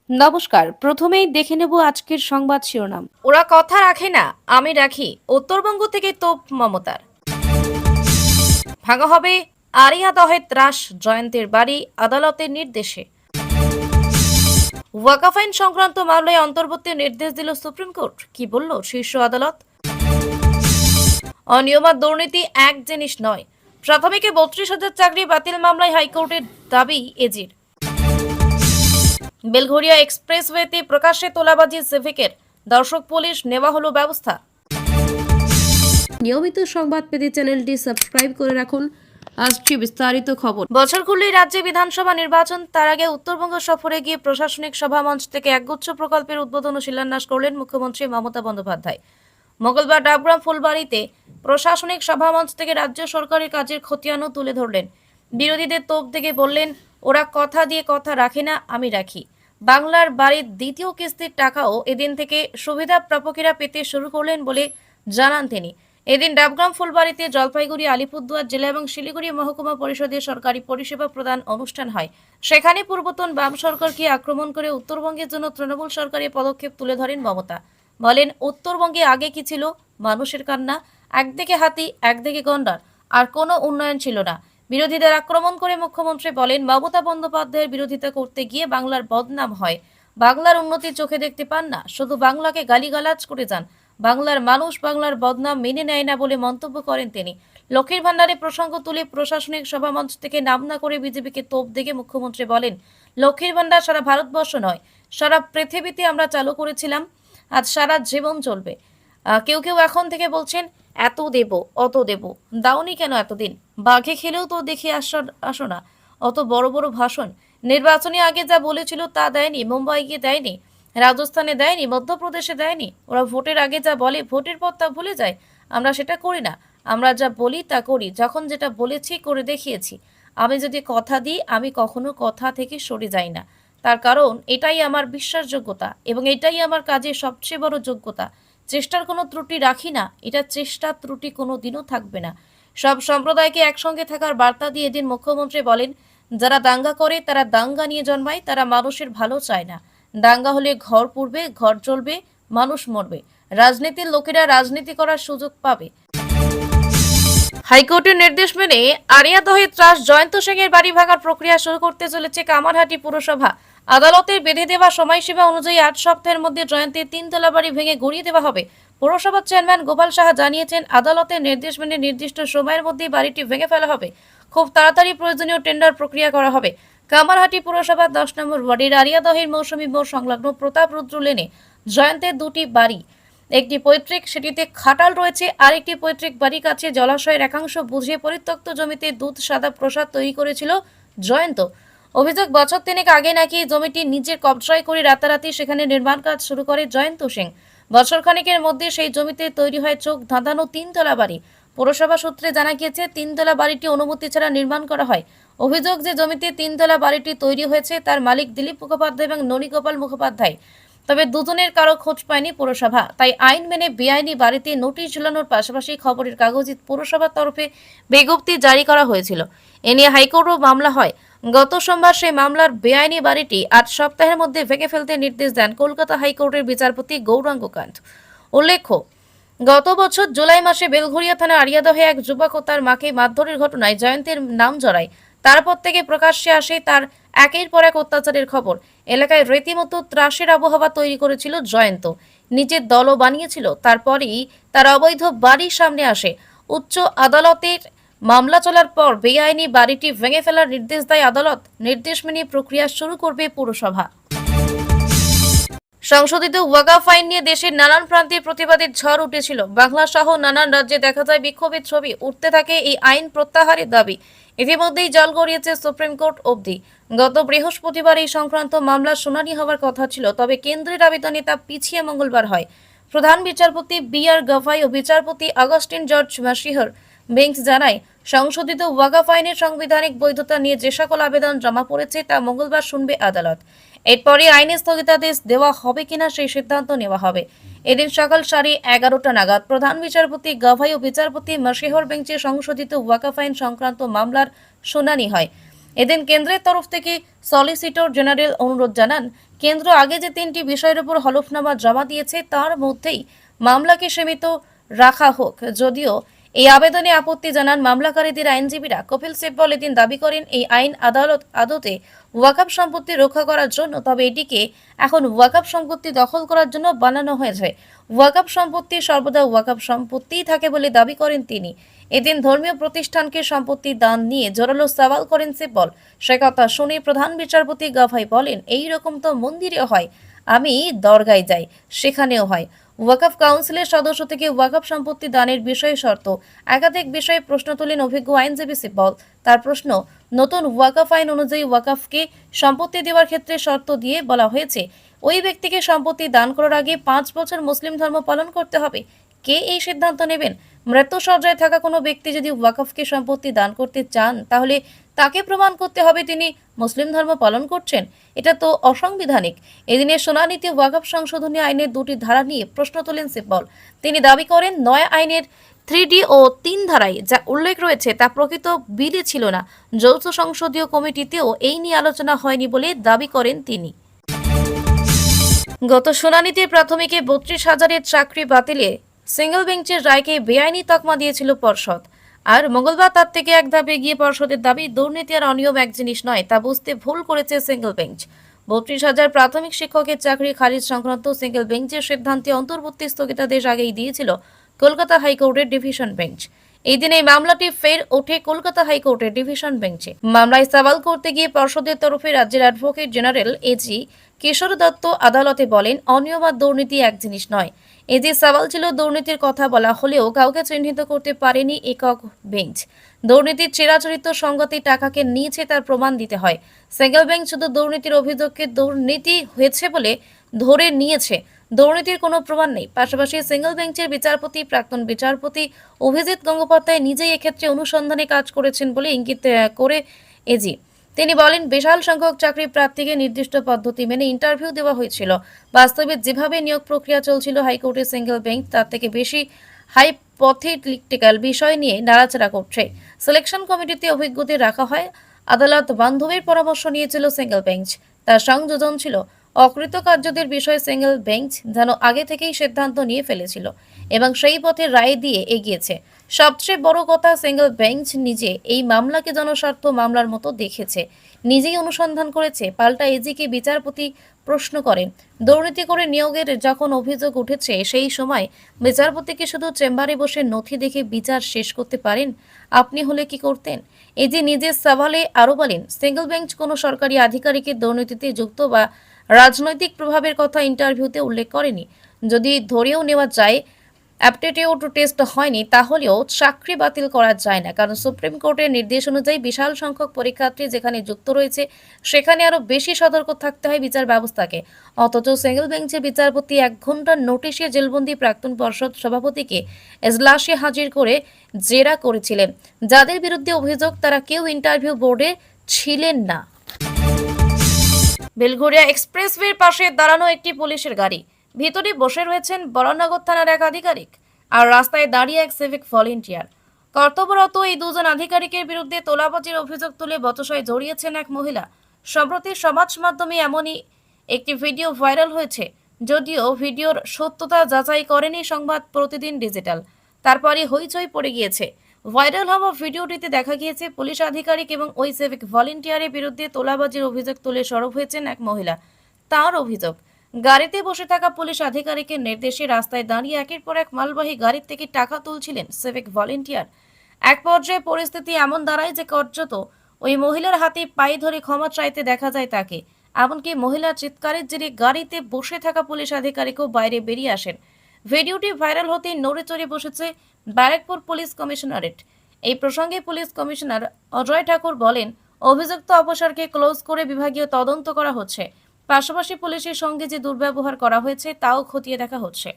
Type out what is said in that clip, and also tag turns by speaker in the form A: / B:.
A: নমস্কার, প্রথমেই দেখে নেব আজকের সংবাদ শিরোনাম।
B: ওরা কথা রাখে না, আমি রাখি। উত্তরবঙ্গ থেকে তোপ মমতার। ভাঙা হবে আরিয়া দহের ত্রাস, জয়ন্তের বাড়ি আদালতের নির্দেশে। ওয়াকাফ আইন সংক্রান্ত মামলায় অন্তর্বর্তী নির্দেশ দিল সুপ্রিম কোর্ট, কি বলল শীর্ষ আদালত? অনিয়ম আর দুর্নীতি এক জিনিস নয়, প্রাথমিকে 32,000 চাকরি বাতিল মামলায় হাইকোর্টের দাবি এজির। বেলঘরিয়া এক্সপ্রেসওয়েতে প্রকাশ্যে তোলাবাজি সিভিকের, দর্শক পুলিশ, নেওয়া হলো ব্যবস্থা।
A: নিয়মিত সংবাদ পেতে চ্যানেলটি সাবস্ক্রাইব করে রাখুন। আসছে বিস্তারিত খবর।
B: বছর খুললেই রাজ্যে বিধানসভা নির্বাচন, তার আগে উত্তরবঙ্গ সফরে গিয়ে প্রশাসনিক সভা মঞ্চ থেকে একগুচ্ছ প্রকল্পের উদ্বোধন ও শিলান্যাস করলেন মুখ্যমন্ত্রী মমতা বন্দ্যোপাধ্যায়। মঙ্গলবার ডাবগ্রাম ফুলবাড়িতে প্রশাসনিক সভা মঞ্চ থেকে রাজ্য সরকারের কাজের খতিয়ানও তুলে ধরলেন। বিরোধীদের তোপ থেকে বললেন, ওরা কথা দিয়ে কথা রাখে না, আমি রাখি। বাংলার বাড়ির দ্বিতীয় কিস্তির টাকাও এদিন থেকে সুবিধা প্রাপকেরা পেতে শুরু করলেন বলে জানান তিনি। এদিন ডাবগ্রাম ফুলবাড়িতে জলপাইগুড়ি, আলিপুরদুয়ার জেলা এবং শিলিগুড়ি মহকুমা পরিষদের সরকারি পরিষেবা প্রদান অনুষ্ঠান হয়। সেখানে পূর্বতন বাম সরকারকে আক্রমণ করে উত্তরবঙ্গের জন্য তৃণমূল সরকারের পদক্ষেপ তুলে ধরেন মমতা। বলেন, উত্তরবঙ্গে আগে কি ছিল? মানুষের কান্না, একদিকে হাতি একদিকে গন্ডার, আর কোনো উন্নয়ন ছিল না। বিরোধীদের আক্রমণ করে মুখ্যমন্ত্রী বলেন, মমতা বন্দ্যোপাধ্যায়ের বিরোধিতা করতে গিয়ে বাংলার বদনাম হয়। বাংলার উন্নতি চোখে দেখতে পান না, শুধু বাংলাকে গালিগালাজ করে যান। বাংলার মানুষ বাংলার বদনাম মেনে নেয় না বলে মন্তব্য করেন তিনি। লক্ষ্মীর ভান্ডারে প্রসঙ্গ তুলে প্রশাসনিক সভামঞ্চ থেকে নাম না করে বিজেপিকে তোপ দেখে মুখ্যমন্ত্রী বলেন, লক্ষ্মীর ভান্ডার সারা ভারতবর্ষ নয়, সারা পৃথিবীতে আমরা চালু করেছিলাম, আজ সারা জীবন চলবে। কেউ কেউ এখন থেকে বলছেন, এত দেব অত দেব, দাওনি কেন এতদিন? বাঘে খেলেও তো দেখে আসো না, অত বড় বড় ভাষণ। নির্বাচনী আগে যা বলেছিল তা দেয়নি, মুম্বাই গিয়ে দেয়নি, রাজস্থানে দেয়নি, মধ্যপ্রদেশে দেয়নি। ওরা ভোটের আগে যা বলে ভোটের পর তা ভুলে যায়। আমরা সেটা করি না, আমরা যা বলি তা করি। যখন যেটা বলেছি করে দেখিয়েছি। আমি যদি কথা দিই, আমি কখনো কথা থেকে সরে যাই না। তার কারণ এটাই আমার বিশ্বাসযোগ্যতা এবং এটাই আমার কাজের সবচেয়ে বড় যোগ্যতা। চেষ্টার কোনো ত্রুটি রাখি না, এটা চেষ্টার ত্রুটি কোনো দিনও থাকবে না। সব সম্প্রদায়কে একসঙ্গে থাকার বার্তা দিয়ে এদিন মুখ্যমন্ত্রী বলেন, যারা দাঙ্গা করে তারা দাঙ্গা নিয়ে জন্মায়, তারা মানুষের ভালো চায় না। দাঙ্গা হলে ঘর পুড়বে, ঘর জ্বলবে, মানুষ মরবে, রাজনীতির লোকেরা রাজনীতি করার সুযোগ পাবে। হাইকোর্টের নির্দেশ মেনে আরিয়াদহের ত্রাস জয়ন্ত সিং এর বাড়ি ভাঙার প্রক্রিয়া শুরু করতে চলেছে কামারহাটি পুরসভা। আদালতের বেঁধে দেওয়া সময়সীমা অনুযায়ী 8 সপ্তাহের মধ্যে জয়ন্তের 3 তলা বাড়ি ভেঙে গড়িয়ে দেওয়া হবে। পৌরসভার চেয়ারম্যান গোপাল সাহা জানিয়েছেন, আদালতের নির্দেশ মেনে নির্দিষ্ট সময়ের মধ্যেই বাড়িটি ভেঙে ফেলা হবে। খুব তাড়াতাড়ি প্রয়োজনীয় টেন্ডার প্রক্রিয়া করা হবে। কামারহাটি পুরসভার 10 নম্বর ওয়ার্ডের আরিয়াদহের মৌসুমী মোড় সংলগ্ন প্রতাপ রুদ্র লেনে জয়ন্তের দুটি বাড়ি, একটি পৈতৃক, সেটিতে খাটাল রয়েছে, আর একটি পৈতৃক বাড়ির কাছে জলাশয়ের একাংশ বুঝিয়ে পরিত্যক্ত জমিতে দুধ সাদা প্রসাদ তৈরি করেছিল জয়ন্ত। অভিযোগ, বছর 3 আগে নাকি জমিটি নিজের কবজায় করে রাতারাতি সেখানে নির্মাণ কাজ শুরু করে জয়ন্ত সিং। বছর খানেকের মধ্যে সেই জমিতে তৈরি হয় চোখ ধাঁধানো 3 তলা বাড়ি। পৌরসভা সূত্রে জানা গিয়েছে, 3 তলা বাড়িটি অনুমতি ছাড়া নির্মাণ করা হয়। অভিযোগ যে জমিতে 3 তলা বাড়িটি তৈরি হয়েছে তার মালিক দিলীপ মুখোপাধ্যায় এবং ননীগোপাল মুখোপাধ্যায়। তবে দুজনের কারো খোঁজ পায়নি পৌরসভা, তাই আইন মেনে বেআইনি বাড়িতে নোটিশ ঝুলানোর পাশাপাশি খবরের কাগজে পৌরসভার তরফে বিজ্ঞপ্তি জারি করা হয়েছিল। এ নিয়ে হাইকোর্টও মামলা হয়। গত সোমবার সেই মামলার বেআইনি বাড়িটি 8 সপ্তাহের মধ্যে ভেঙে ফেলতে নির্দেশ দেন কলকাতা হাইকোর্টের বিচারপতি গৌরাঙ্গ কান্ত। উল্লেখ্য, গত বছর জুলাই মাসে বেলঘরিয়া থানা আরিয়াদহে এক যুবক ও তার মাকে মারধরের ঘটনায় জয়ন্তের নাম জড়ায়। তারপর থেকে প্রকাশ্যে আসে তার একের পর এক অত্যাচারের খবর। এলাকায় রীতিমতো ত্রাসের আবহাওয়া তৈরি করেছিল জয়ন্ত, নিজের দলও বানিয়েছিল। তারপরই তার অবৈধ বাড়ির সামনে আসে। উচ্চ আদালতের মামলা চলার পর বেআইনি বাড়িটি ভেঙে ফেলার নির্দেশ দেয় আদালত। নির্দেশ মেনে প্রক্রিয়া শুরু করবে পৌরসভা। সংশোধিত ওয়াকাফ আইন নিয়ে দেশের নানান প্রান্তে প্রতিবাদের ঝড় উঠেছিল। বাংলা সহ নানান রাজ্যে দেখা যায় বিক্ষোভের ছবি। উঠতে থাকে এই আইন প্রত্যাহারের দাবি। ইতিমধ্যেই জল গড়িয়েছে সুপ্রিম কোর্ট অবধি। গত বৃহস্পতিবার এই সংক্রান্ত মামলার শুনানি হওয়ার কথা ছিল, তবে কেন্দ্রের আবেদনে তা পিছিয়ে মঙ্গলবার হয়। প্রধান বিচারপতি বি.আর. গাভাই ও বিচারপতি আগস্টিন জর্জ মাসিহর বেঞ্চ জানায়, সংশোধিত ওয়াকাফ আইনের সাংবিধানিক বৈধতা নিয়ে যে সকল আবেদন জমা পড়েছে তা মঙ্গলবার শুনবে আদালত। এরপরে আইনে স্থগিতাদেশ দেওয়া হবে কিনা সেই সিদ্ধান্ত নেওয়া হবে। এদিন সকাল 11:30 নাগাদ প্রধান বিচারপতি গাভাই ও বিচারপতি মাসিহর বেঞ্চে সংশোধিত ওয়াকাফ আইন সংক্রান্ত মামলার শুনানি হয়। এদিন কেন্দ্রের তরফ থেকে সলিসিটর জেনারেল অনুরোধ জানান, কেন্দ্র আগে যে 3টি বিষয়ের উপর হলফনামা জমা দিয়েছে তার মধ্যেই মামলাকে সীমিত রাখা হোক। যদিও এই আবেদনে আপত্তি জানান মামলাকারীদের আইনজীবীরা। কপিল সিব্বল এদিন দাবি করেন এই আইন আদতে ওয়াকফ সম্পত্তি রক্ষা করার জন্য, তবে এটিকে এখন ওয়াকফ সম্পত্তি দখল করার জন্য বানানো হয়েছে। ওয়াকফ সম্পত্তি সর্বদা ওয়াকফ সম্পত্তিই থাকে বলে দাবি করেন তিনি। এদিন ধর্মীয় প্রতিষ্ঠানকে সম্পত্তি দান নিয়ে জোরালো সওয়াল করেন সিব্বল। সে কথা শুনে প্রধান বিচারপতি গাভাই বলেন, এই রকম তো মন্দিরে হয়, আমি দরগায় যাই, সেখানেও হয়। ওয়াকফ কাউন্সিলের সদস্য থেকে ওয়াকফ সম্পত্তি দানের বিষয়ে শর্ত একাধিক বিষয়ে প্রশ্ন তোলেন অভিজ্ঞ আইনজীবী সিব্বল। তার প্রশ্ন, নতুন ওয়াকফ আইন অনুযায়ী ওয়াকফকে সম্পত্তি দেওয়ার ক্ষেত্রে শর্ত দিয়ে বলা হয়েছে ওই ব্যক্তিকে সম্পত্তি দান করার আগে 5 বছর মুসলিম ধর্ম পালন করতে হবে। কে এই সিদ্ধান্ত নেবেন? মৃত্যুশয্যায় থাকা কোনো ব্যক্তি যদি ওয়াকফকে সম্পত্তি দান করতে চান তাহলে তাকে প্রমাণ করতে হবে তিনি মুসলিম ধর্ম পালন করছেন। এটা তো অসাংবিধানিক। এদিনের শুনানিতে ওয়াকফ সংশোধনী আইনের 2টি ধারা নিয়ে প্রশ্ন তোলেন সিব্বল। তিনি দাবি করেন নয়া আইনের 3D ও 3 ধারায় যা উল্লেখ রয়েছে তা প্রকৃত বিলে ছিল না। যৌথ সংসদীয় কমিটিতেও এই নিয়ে আলোচনা হয়নি বলে দাবি করেন তিনি। গত শুনানিতে প্রাথমিকে 32,000-এর চাকরি বাতিলে সিঙ্গেল বেঞ্চের রায়কে বেআইনি তকমা দিয়েছিল পর্ষদ। আর মঙ্গলবার তার থেকে এক ধাপে গিয়ে পর্ষদের দাবি দুর্নীতি আর অনিয়ম এক জিনিস নয়, তা বুঝতে ভুল করেছে সিঙ্গেল বেঞ্চ। 32,000 প্রাথমিক শিক্ষকের চাকরি খারিজ সংক্রান্ত সিঙ্গেল বেঞ্চের সিদ্ধান্তে অন্তর্বর্তী স্থগিতাদেশ আগেই দিয়েছিল কলকাতা হাইকোর্টের ডিভিশন বেঞ্চ। এই দিন এই মামলাটি ফের ওঠে কলকাতা হাইকোর্টের ডিভিশন বেঞ্চে। মামলায় সওয়াল করতে গিয়ে পর্ষদের তরফে রাজ্যের অ্যাডভোকেট জেনারেল এজি কিশোর দত্ত আদালতে বলেন, অনিয়ম আর দুর্নীতি এক জিনিস নয়। এই যে সওয়াল ছিল, দুর্নীতির কথা বলা হলেও কাউকে চিহ্নিত করতে পারেনি একক বেঞ্চ। দুর্নীতির চিরাচরিত সংগতি টাকাকে নিয়েছে তার প্রমাণ দিতে হয়। সিঙ্গেল বেঞ্চ শুধু দুর্নীতির অভিযোগকে দুর্নীতি হয়েছে বলে ধরে নিয়েছে, দুর্নীতির কোনো প্রমাণ নেই। পাশাপাশি সিঙ্গেল বেঞ্চের বিচারপতি প্রাক্তন বিচারপতি অভিজিৎ গঙ্গোপাধ্যায় নিজেই এক্ষেত্রে অনুসন্ধানে কাজ করেছেন বলে ইঙ্গিত করে এজি। তিনি বলেন, বিশাল সংখ্যক চাকরি প্রার্থীকে নির্দিষ্ট পদ্ধতি মেনে ইন্টারভিউ দেওয়া হয়েছিল। বাস্তবে যেভাবে নিয়োগ প্রক্রিয়া চলছিল হাইকোর্টের সিঙ্গেল বেঞ্চ তার থেকে বেশি হাইপোথেটিক্যাল বিষয় নিয়ে নাড়াচাড়া করছে। সিলেকশন কমিটিতে অভিজ্ঞদের রাখা হয়। আদালত বান্ধবের পরামর্শ নিয়েছিল সিঙ্গেল বেঞ্চ, তার সংযোজন ছিল। অকৃতকার্যদের বিষয়ে সিঙ্গেল বেঞ্চ যেন আগে থেকেই সিদ্ধান্ত নিয়ে ফেলেছিল এবং সেই পথে রায় দিয়ে এগিয়েছে। সবচেয়ে বড় কথা, সিঙ্গেল বেঞ্চ নিজে এই মামলাকে জনস্বার্থ মামলার মতো দেখেছে, নিজেই অনুসন্ধান করেছে। পাল্টা এজিকে বিচারপতি প্রশ্ন করেন, দুর্নীতি করে নিয়োগের যখন অভিযোগ উঠেছে সেই সময় বিচারপতিকে শুধু চেম্বারে বসে নথি দেখে বিচার শেষ করতে পারেন? আপনি হলে কি করতেন? এজি নিজের সওয়ালে আরও বলেন, সিঙ্গেল বেঞ্চ কোনো সরকারি আধিকারিকের দুর্নীতিতে যুক্ত বা রাজনৈতিক প্রভাবের কথা ইন্টারভিউতে উল্লেখ করেনি। যদি ধরেও নেওয়া যায় অ্যাপটিটিউড টেস্ট হয়নি, তাহলেও চাকরি বাতিল করা যায় না, কারণ সুপ্রিম কোর্টের নির্দেশ অনুযায়ী বিশাল সংখ্যক পরীক্ষার্থী যেখানে যুক্ত রয়েছে সেখানে আরও বেশি সতর্ক থাকতে হয় বিচার ব্যবস্থাকে। অথচ সিঙ্গেল বেঞ্চের বিচারপতি 1 ঘন্টার নোটিশে জেলবন্দি প্রাক্তন পর্ষদ সভাপতিকে এজলাসে হাজির করে জেরা করেছিলেন। যাদের বিরুদ্ধে অভিযোগ তারা কেউ ইন্টারভিউ বোর্ডে ছিলেন না। বেলঘরিয়া এক্সপ্রেসওয়ের পাশে দাঁড়ানো একটি পুলিশের গাড়ি, ভিতরে বসে রয়েছেন বরানগর থানার এক আধিকারিক আর রাস্তায় দাঁড়িয়ে এক সিভিক ভলেন্টিয়ার। কর্তব্যরত এই দুজন আধিকারিকের বিরুদ্ধে তোলাবাজির অভিযোগ তুলে বচসায় জড়িয়েছেন এক মহিলা। সম্প্রতি সমাজ মাধ্যমে এমনই একটি ভিডিও ভাইরাল হয়েছে। যদিও ভিডিওর সত্যতা যাচাই করেনি সংবাদ প্রতিদিন ডিজিটাল, তারপরে হইচই পড়ে গিয়েছে। ভাইরাল হওয়া ভিডিওটিতে দেখা গিয়েছে পুলিশ আধিকারিক এবং ওই সিভিক ভলেন্টিয়ারের বিরুদ্ধে তোলাবাজির অভিযোগ তুলে সরব হয়েছেন এক মহিলা। তার অভিযোগ, গাড়িতে বসে থাকা পুলিশ আধিকারিকের নির্দেশে রাস্তায় দাঁড়িয়ে একের পর এক মালবাহী গাড়ির থেকে টাকা তুলছিলেন সিভিক ভলেন্টিয়ার। এক পর্যায়ে পরিস্থিতি এমন দাঁড়ায় যে কার্যত ওই মহিলার হাতে পায়ে ধরে ক্ষমা চাইতে দেখা যায় তাকে। এমনকি মহিলার চিৎকারের জেরে গাড়িতে বসে থাকা পুলিশ আধিকারিকও বাইরে বেরিয়ে আসেন। ভিডিওটি ভাইরাল হতেই নড়ে চড়ে বসেছে ব্যারাকপুর পুলিশ কমিশনারেট। এই প্রসঙ্গে পুলিশ কমিশনার অজয় ঠাকুর বলেন, অভিযুক্ত অফিসারকে ক্লোজ করে বিভাগীয় তদন্ত করা হচ্ছে। পাশাপাশি পুলিশের সঙ্গে যে দুর্ব্যবহার করা হয়েছে তাও খতিয়ে দেখা হচ্ছে।